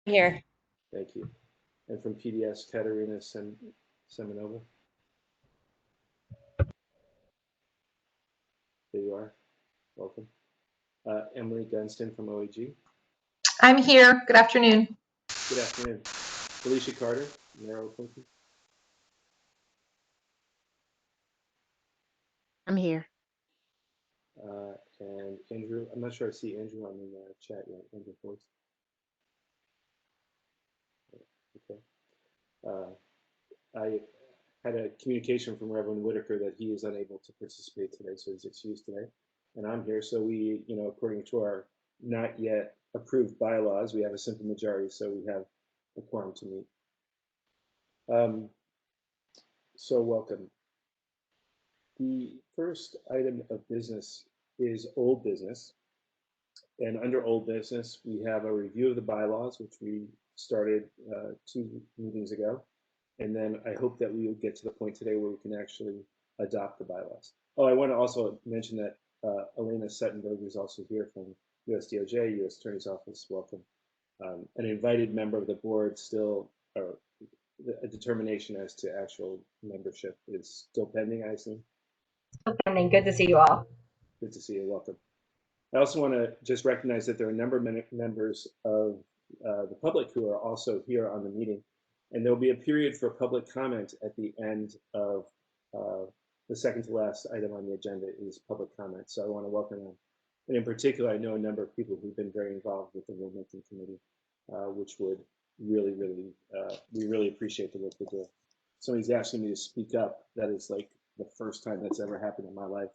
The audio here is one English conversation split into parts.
Here. Thank you. And from PDS, Katerina Semenova. There you are. Welcome. Emily Gunston from OAG. I'm here. Good afternoon. Good afternoon. Felicia Carter, Mayor Oakland. I'm here. And Andrew, I'm not sure I see Andrew on the chat yet. Andrew Force. Okay. I had a communication from Reverend Whitaker that he is unable to participate today, so he's excused today. And I'm here, so we, according to our not yet approved bylaws, we have a simple majority, so we have a quorum to meet. So welcome. The first item of business is old business. And under old business, we have a review of the bylaws, which we started 2 meetings ago. And then I hope that we will get to the point today where we can actually adopt the bylaws. Oh, I want to also mention that Elena Settenberg is also here from USDOJ, U.S. Attorney's Office. Welcome. An invited member of the board still, or a determination as to actual membership is still pending, I assume. Still pending. Good to see you all. Good to see you. Welcome. I also want to just recognize that there are a number of members of the public who are also here on the meeting. And there'll be a period for public comment at the end of the second to last item on the agenda is public comment. So I want to welcome them. And in particular, I know a number of people who've been very involved with the rulemaking committee, which would really, we really appreciate the work they do. Somebody's asking me to speak up. That is like the first time that's ever happened in my life.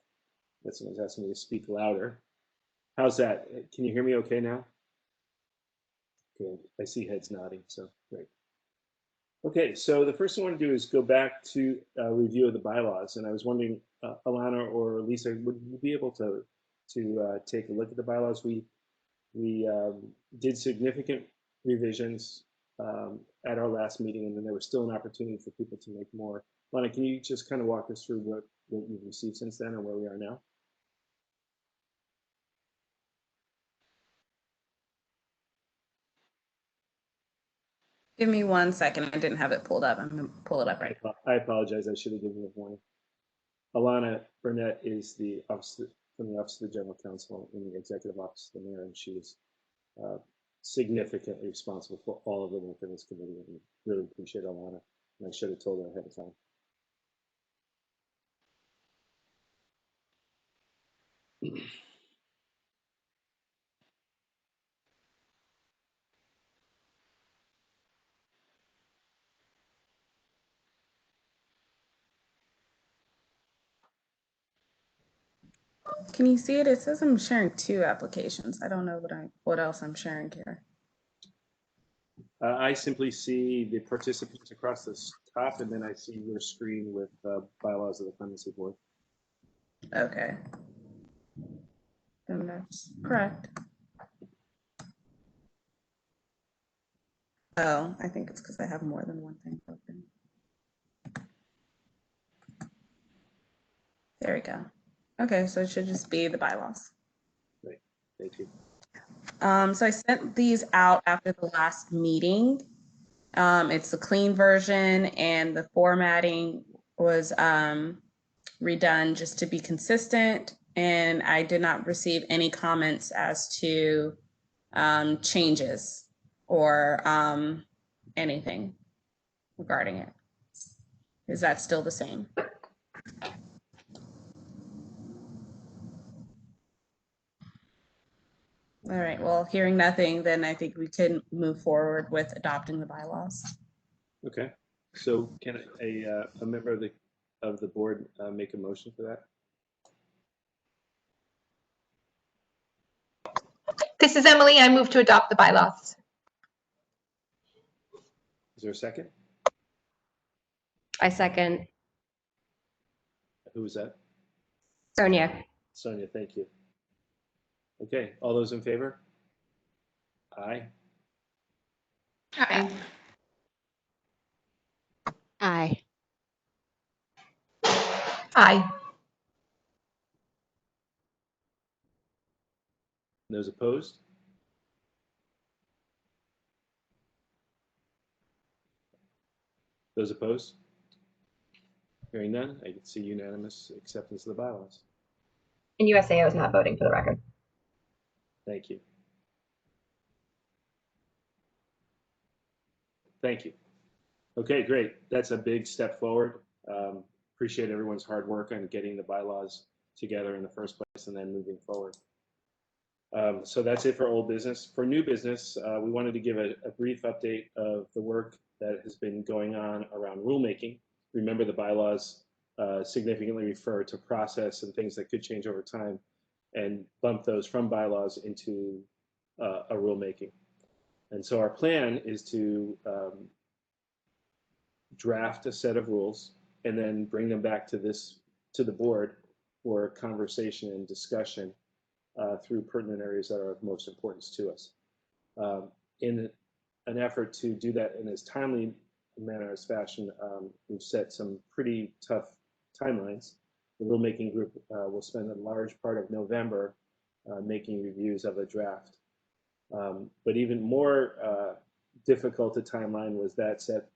That someone's asking me to speak louder. How's that? Can you hear me okay now? Good. I see heads nodding, so great. Okay, so the first thing I want to do is go back to a review of the bylaws, and I was wondering, Alana or Lisa, would you be able to take a look at the bylaws? We did significant revisions at our last meeting, and then there was still an opportunity for people to make more. Alana, can you just kind of walk us through what you've received since then and where we are now? Give me 1 second. I didn't have it pulled up. I'm going to pull it up right now. I apologize. I should have given you a warning. Alana Burnett is from the Office of the General Counsel in the Executive Office of the Mayor, and she is significantly responsible for all of the work in this committee. And we really appreciate Alana, and I should have told her ahead of time. Can you see it? It says I'm sharing 2 applications. I don't know what else I'm sharing here. I simply see the participants across the top, and then I see your screen with bylaws of the Clemency Board. Okay. Then that's correct. Oh, I think it's because I have more than one thing open. There we go. Okay, so it should just be the bylaws. Great, thank you. So I sent these out after the last meeting. It's a clean version, and the formatting was redone just to be consistent. And I did not receive any comments as to changes or anything regarding it. Is that still the same? All right, well, hearing nothing, then I think we can move forward with adopting the bylaws. Okay, so can a member of the board make a motion for that? This is Emily. I move to adopt the bylaws. Is there a second? I second. Who was that? Sonia. Sonia, thank you. Okay, all those in favor? Aye. Aye. Aye. Aye. Those opposed? Those opposed? Hearing none, I can see unanimous acceptance of the bylaws. In USA, I was not voting for the record. Thank you. Thank you. Okay, great. That's a big step forward. Appreciate everyone's hard work on getting the bylaws together in the first place and then moving forward. So that's it for old business. For new business, we wanted to give a brief update of the work that has been going on around rulemaking. Remember, the bylaws significantly refer to process and things that could change over time, and bump those from bylaws into a rulemaking. And so our plan is to draft a set of rules and then bring them back to the board for conversation and discussion through pertinent areas that are of most importance to us. In an effort to do that in as timely a manner as fashion, we've set some pretty tough timelines. The rulemaking group will spend a large part of November making reviews of a draft. But even more difficult a timeline was that set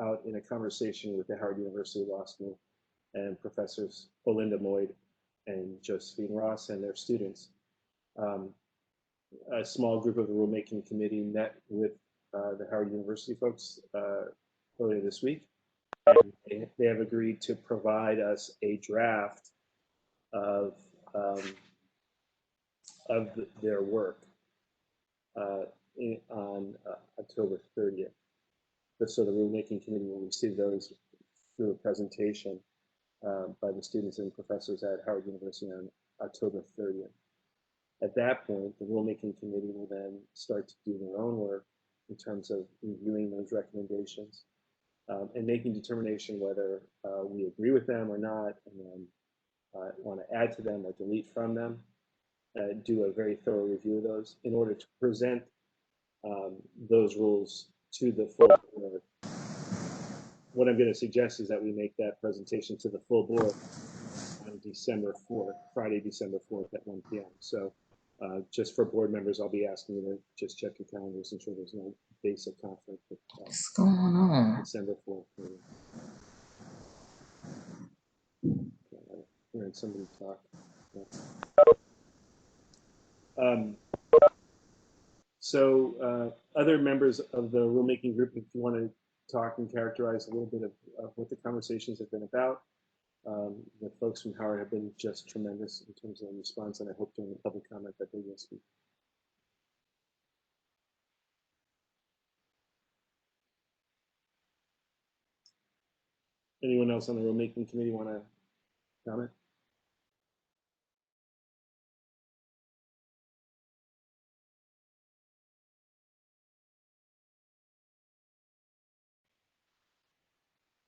out in a conversation with the Howard University Law School and Professors Belinda Moyd and Josephine Ross and their students. A small group of the rulemaking committee met with the Howard University folks earlier this week. And they have agreed to provide us a draft of their work on October 30th. So the rulemaking committee will receive those through a presentation by the students and professors at Howard University on October 30th. At that point, the rulemaking committee will then start to do their own work in terms of reviewing those recommendations and making determination whether we agree with them or not, and then want to add to them or delete from them, do a very thorough review of those in order to present those rules to the full board. What I'm going to suggest is that we make that presentation to the full board on December 4th, Friday, December 4th at 1 p.m. So just for board members, I'll be asking you to just check your calendars, ensure there's no basic conflict with What's going on? December 4th. Hearing somebody talk. Yeah. So other members of the rulemaking group, if you want to talk and characterize a little bit of what the conversations have been about, the folks from Howard have been just tremendous in terms of the response, and I hope during the public comment that they will speak. Anyone else on the rulemaking committee want to comment?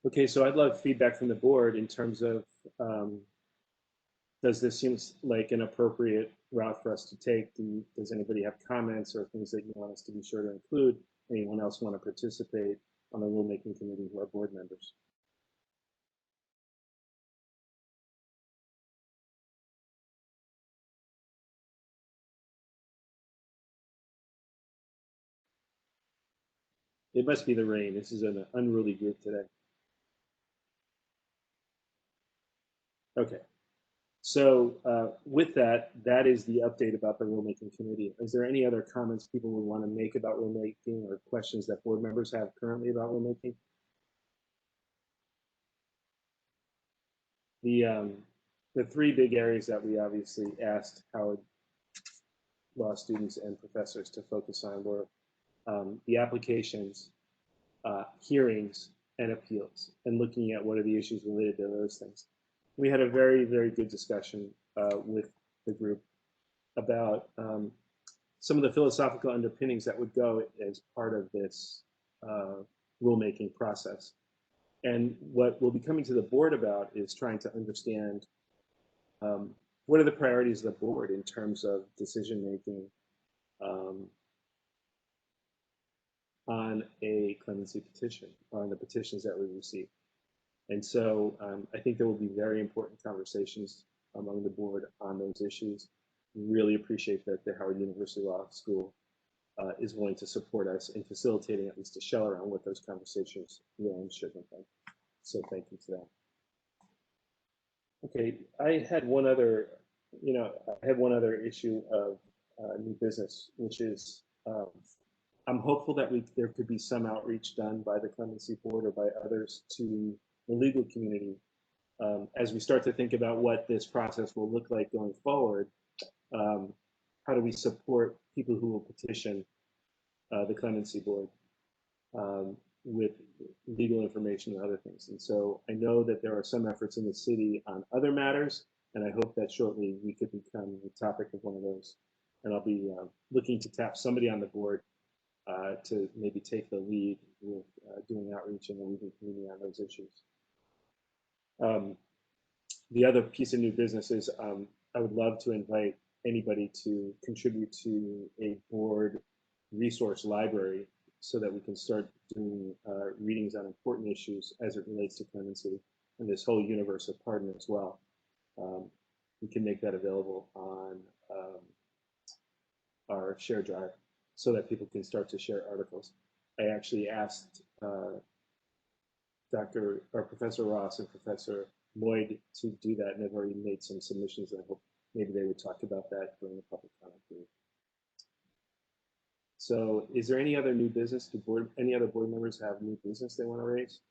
Okay, so I'd love feedback from the board in terms of does this seem like an appropriate route for us to take? Does anybody have comments or things that you want us to be sure to include? Anyone else want to participate on the rulemaking committee who are board members? It must be the rain. This is an unruly group today. Okay. So with that, that is the update about the rulemaking committee. Is there any other comments people would want to make about rulemaking or questions that board members have currently about rulemaking? The three big areas that we obviously asked Howard law students and professors to focus on were the applications, hearings, and appeals, and looking at what are the issues related to those things. We had a very, very good discussion with the group about some of the philosophical underpinnings that would go as part of this rulemaking process. And what we'll be coming to the board about is trying to understand what are the priorities of the board in terms of decision making on a clemency petition, on the petitions that we receive. And so I think there will be very important conversations among the board on those issues. Really appreciate that the Howard University Law School is willing to support us in facilitating at least a shell around what those conversations will and should look like. So thank you for that. Okay, I had one other issue of new business, which is I'm hopeful that there could be some outreach done by the Clemency Board or by others to the legal community as we start to think about what this process will look like going forward. How do we support people who will petition the Clemency Board with legal information and other things? And so I know that there are some efforts in the city on other matters, and I hope that shortly we could become the topic of one of those. And I'll be looking to tap somebody on the board to maybe take the lead with doing outreach in the legal community on those issues. The other piece of new business is I would love to invite anybody to contribute to a board resource library so that we can start doing readings on important issues as it relates to clemency and this whole universe of pardon as well. We can make that available on our share drive so that people can start to share articles. I actually asked Professor Ross and Professor Lloyd to do that, and they've already made some submissions, and I hope maybe they would talk about that during the public comment period. So is there any other new business? Any other board members have new business they want to raise?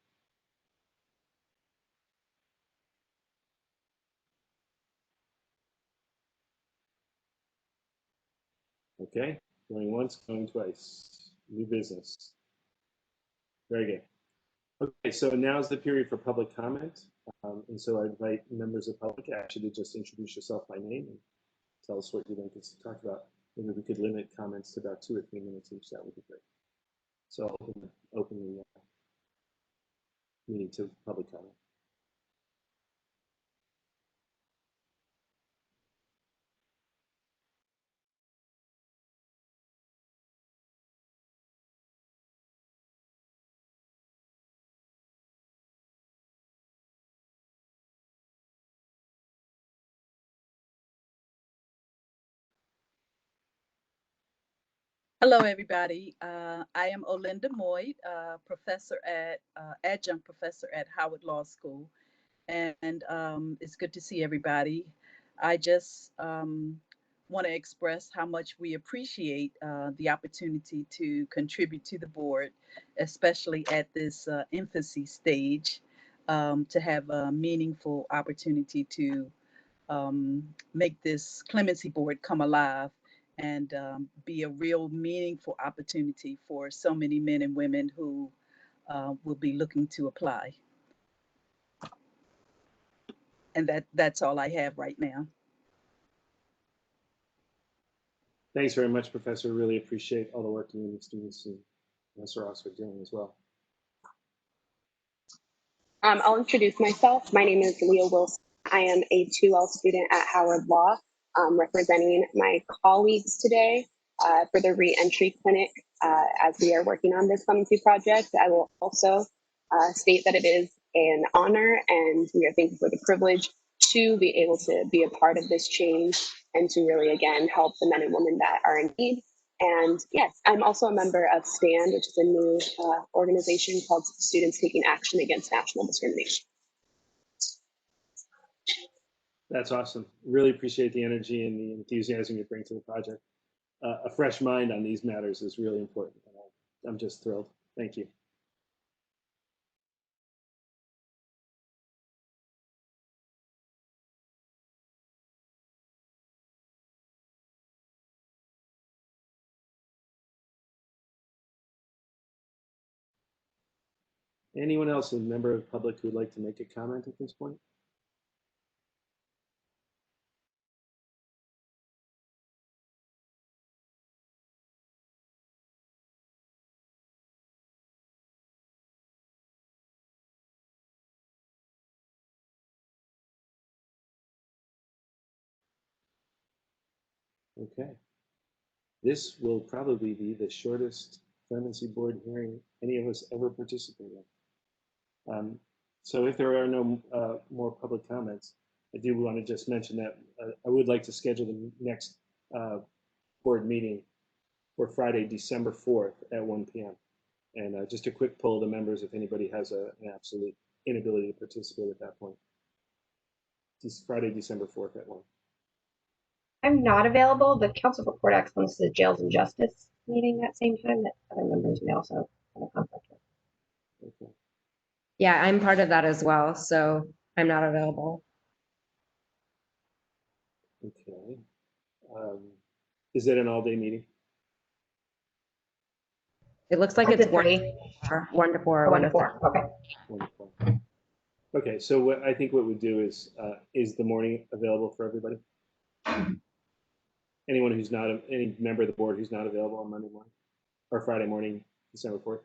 Okay, going once, going twice. New business. Very good. Okay, so now is the period for public comment. And so I invite members of the public actually to just introduce yourself by name and tell us what you'd like us to talk about. Maybe we could limit comments to about 2 or 3 minutes each. That would be great. So open the meeting to public comment. Hello, everybody. I am Olinda Moyd, adjunct professor at Howard Law School, and it's good to see everybody. I just want to express how much we appreciate the opportunity to contribute to the board, especially at this infancy stage, to have a meaningful opportunity to make this clemency board come alive and be a real meaningful opportunity for so many men and women who will be looking to apply. And that's all I have right now. Thanks very much, Professor. Really appreciate all the work you and the students and Professor Ross are doing as well. I'll introduce myself. My name is Leah Wilson. I am a 2L student at Howard Law, representing my colleagues today for the re-entry clinic as we are working on this clemency project. I will also state that it is an honor and we are thankful for the privilege to be able to be a part of this change and to really, again, help the men and women that are in need. And yes, I'm also a member of STAND, which is a new organization called Students Taking Action Against National Discrimination. That's awesome. Really appreciate the energy and the enthusiasm you bring to the project. A fresh mind on these matters is really important. I'm just thrilled. Thank you. Anyone else, a member of the public who would like to make a comment at this point? Okay. This will probably be the shortest clemency board hearing any of us ever participate in. So if there are no more public comments, I do want to just mention that I would like to schedule the next board meeting for Friday, December 4th at 1 p.m. And just a quick poll of the members if anybody has an absolute inability to participate at that point. It's Friday, December 4th at 1. I'm not available. The Council for Court Excellence is the Jails and Justice meeting that same time that other members may also have a conflict with. Okay. Yeah, I'm part of that as well, so I'm not available. Okay. Is it an all-day meeting? It looks like Up it's to 1 3. to 1 to 4. 1 to 4. Okay. Wonderful. Okay, so what I think what we do is the morning available for everybody? Anyone who's not, any member of the board who's not available on Monday morning or Friday morning, December 4th?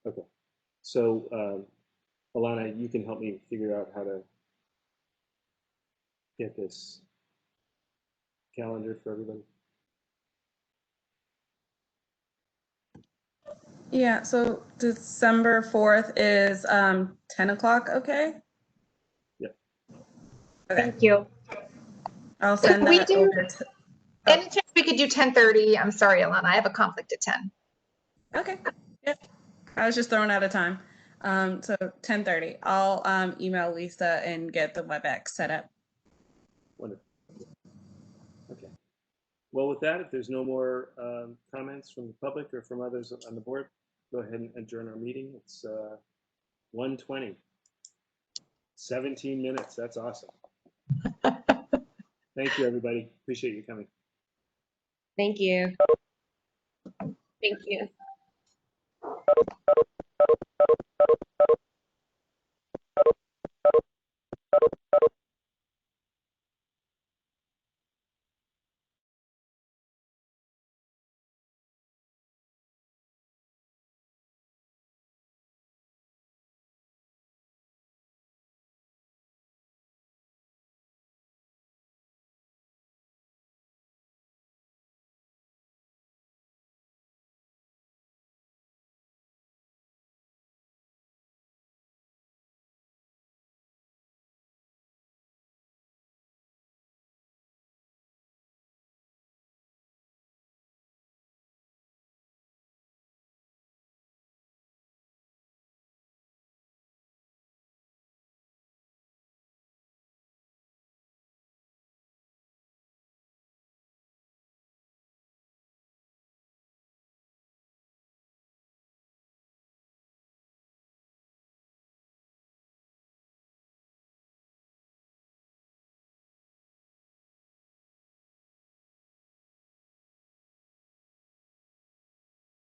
Okay, so Alana, you can help me figure out how to get this calendar for everybody. Yeah, so December 4th is 10 o'clock, okay? Yep. Okay, Thank you. I'll send We that do- over to, Any chance we could do 10:30? I'm sorry, Alana, I have a conflict at 10. okay, yeah. I was just throwing out a time. So 10:30, I'll email Lisa and get the WebEx set up. Wonderful. Okay. Well, with that, if there's no more comments from the public or from others on the board, go ahead and adjourn our meeting. It's 1:20. 17 minutes. That's awesome. Thank you, everybody. Appreciate you coming. Thank you. Thank you.